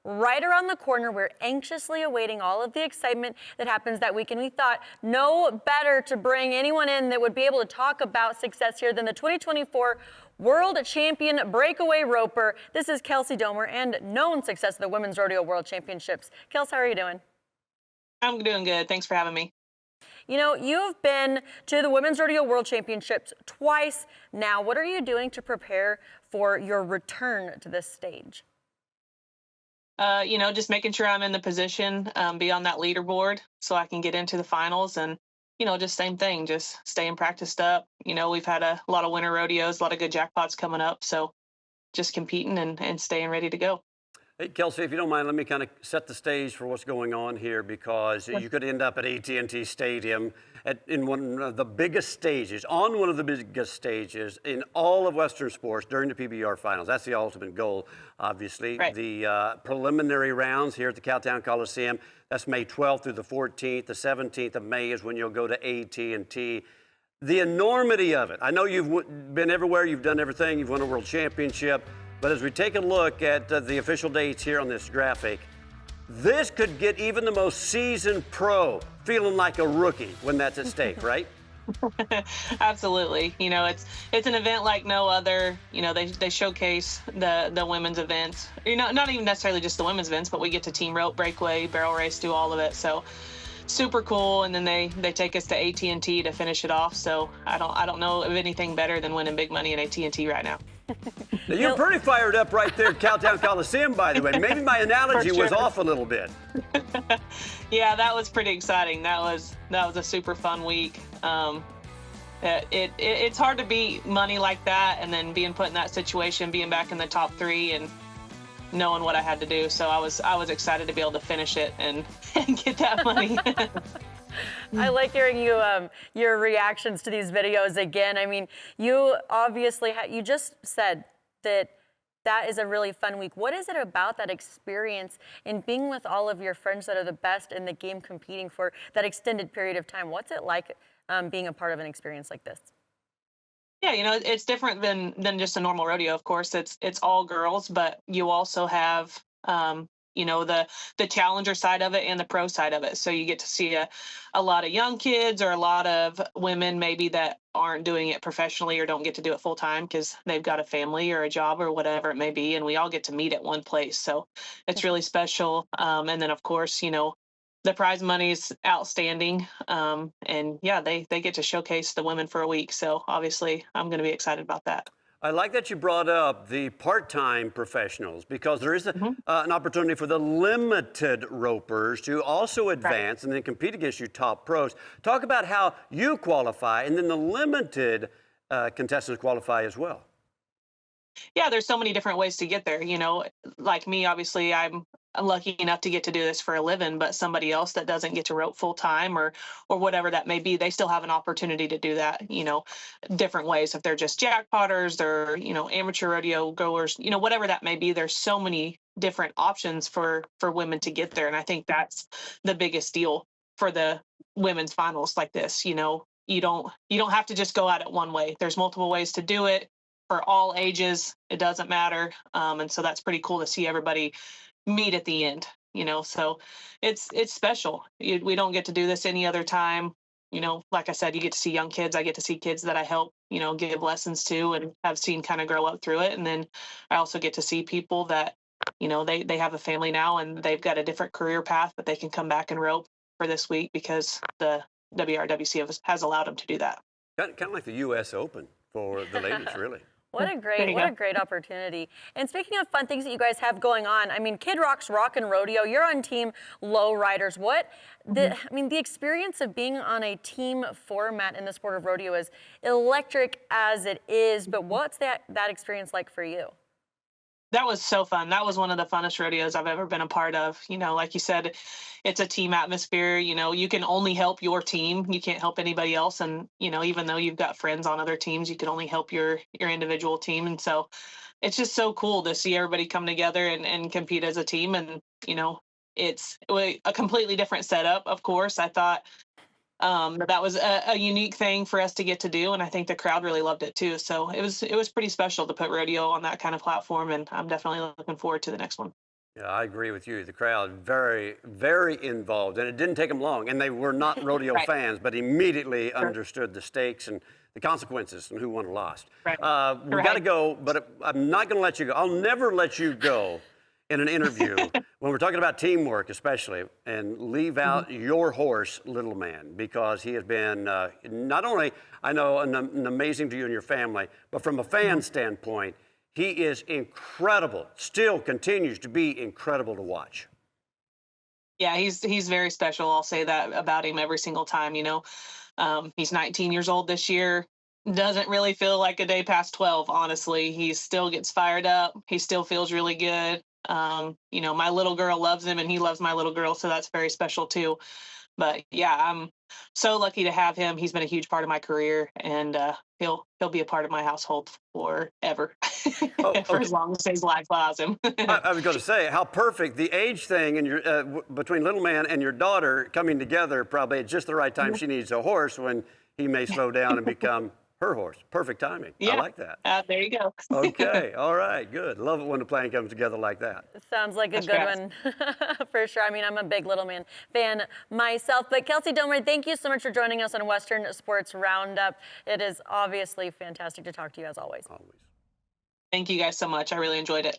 right around the corner. We're anxiously awaiting all of the excitement that happens that week, and we thought no better to bring anyone in that would be able to talk about success here than the 2024 World Champion breakaway roper. This is Kelsie Domer and known success of the Women's Rodeo World Championships. Kels, how are you doing? I'm doing good. Thanks for having me. You know, you've been to the Women's Rodeo World Championships twice now. What are you doing to prepare for your return to this stage? Just making sure I'm in the position, be on that leaderboard so I can get into the finals and, just same thing, just staying practiced up. We've had a lot of winter rodeos, a lot of good jackpots coming up. So just competing and staying ready to go. Hey, Kelsie, if you don't mind, let me kind of set the stage for what's going on here because you could end up at AT&T Stadium in one of the biggest stages, on one of the biggest stages in all of Western sports during the PBR finals. That's the ultimate goal, obviously. Right. The preliminary rounds here at the Cowtown Coliseum, that's May 12th through the 14th. The 17th of May is when you'll go to AT&T. The enormity of it. I know you've been everywhere, you've done everything, you've won a world championship. But as we take a look at the official dates here on this graphic, this could get even the most seasoned pro feeling like a rookie when that's at stake, right? Absolutely. It's an event like no other. They showcase the women's events. Not even necessarily just the women's events, but we get to team rope, breakaway, barrel race, do all of it. So super cool. And then they take us to AT&T to finish it off. So I don't know of anything better than winning big money in AT&T right now. Now, you're pretty fired up right there at Cowtown Coliseum, by the way. Maybe my analogy was sure. off a little bit. Yeah, that was pretty exciting. That was a super fun week. It's hard to beat money like that, and then being put in that situation, being back in the top three, and knowing what I had to do. So I was excited to be able to finish it and get that money. I like hearing your reactions to these videos again. I mean, you obviously you just said that is a really fun week. What is it about that experience in being with all of your friends that are the best in the game competing for that extended period of time? What's it like being a part of an experience like this? Yeah, it's different than just a normal rodeo. Of course, it's all girls, but you also have the challenger side of it and the pro side of it. So you get to see a lot of young kids or a lot of women maybe that aren't doing it professionally or don't get to do it full time because they've got a family or a job or whatever it may be, and we all get to meet at one place. So it's really special. And then of course, the prize money is outstanding. And yeah, they get to showcase the women for a week. So obviously I'm going to be excited about that. I like that you brought up the part-time professionals because there is an opportunity for the limited ropers to also advance and then compete against you top pros. Talk about how you qualify and then the limited contestants qualify as well. Yeah, there's so many different ways to get there. Like me, obviously, I'm lucky enough to get to do this for a living, but somebody else that doesn't get to rope full time or whatever that may be, they still have an opportunity to do that, different ways. If they're just jackpotters, they're, amateur rodeo goers, whatever that may be, there's so many different options for women to get there. And I think that's the biggest deal for the women's finals like this. You don't have to just go at it one way. There's multiple ways to do it for all ages. It doesn't matter. And so that's pretty cool to see everybody meet at the end, so it's special. We don't get to do this any other time. Like I said, you get to see young kids. I get to see kids that I help, give lessons to and have seen kind of grow up through it. And then I also get to see people that, they have a family now and they've got a different career path, but they can come back and rope for this week because the WRWC has allowed them to do that. Kind of like the U.S. Open for the ladies, really. What a great opportunity. And speaking of fun things that you guys have going on, I mean, Kid Rock's Rockin' Rodeo, you're on team Lowriders. The experience of being on a team format in the sport of rodeo is electric as it is, but what's that experience like for you? That was so fun. That was one of the funnest rodeos I've ever been a part of. Like you said, it's a team atmosphere. You can only help your team. You can't help anybody else. And, even though you've got friends on other teams, you can only help your individual team. And so it's just so cool to see everybody come together and compete as a team. And, it's a completely different setup, of course. I thought that was a unique thing for us to get to do, and I think the crowd really loved it too. So it was pretty special to put rodeo on that kind of platform, and I'm definitely looking forward to the next one. Yeah, I agree with you. The crowd very, very involved, and it didn't take them long. And they were not rodeo Right. fans, but immediately Sure. understood the stakes and the consequences and who won or lost. Right. We got to go, but I'm not going to let you go. I'll never let you go in an interview when we're talking about teamwork, especially, and leave out your horse, Little Man, because he has been not only, I know, an amazing to you and your family, but from a fan standpoint, he is incredible, still continues to be incredible to watch. Yeah, he's very special. I'll say that about him every single time. He's 19 years old this year. Doesn't really feel like a day past 12. Honestly, he still gets fired up. He still feels really good. My little girl loves him, and he loves my little girl, so that's very special too. But yeah, I'm so lucky to have him. He's been a huge part of my career, and he'll be a part of my household forever, Oh, for okay. as long as his life allows him. I was going to say how perfect the age thing and your between Little Man and your daughter coming together probably at just the right time. She needs a horse when he may slow down and become her horse. Perfect timing. I Yeah, like that. there you go. Okay. All right. Good. Love it when the plan comes together like that. Sounds like a That's good fast. one for sure. I mean, I'm a big Little Man fan myself. But Kelsie Domer, thank you so much for joining us on Western Sports Roundup. It is obviously fantastic to talk to you as always. Always. Thank you guys so much. I really enjoyed it.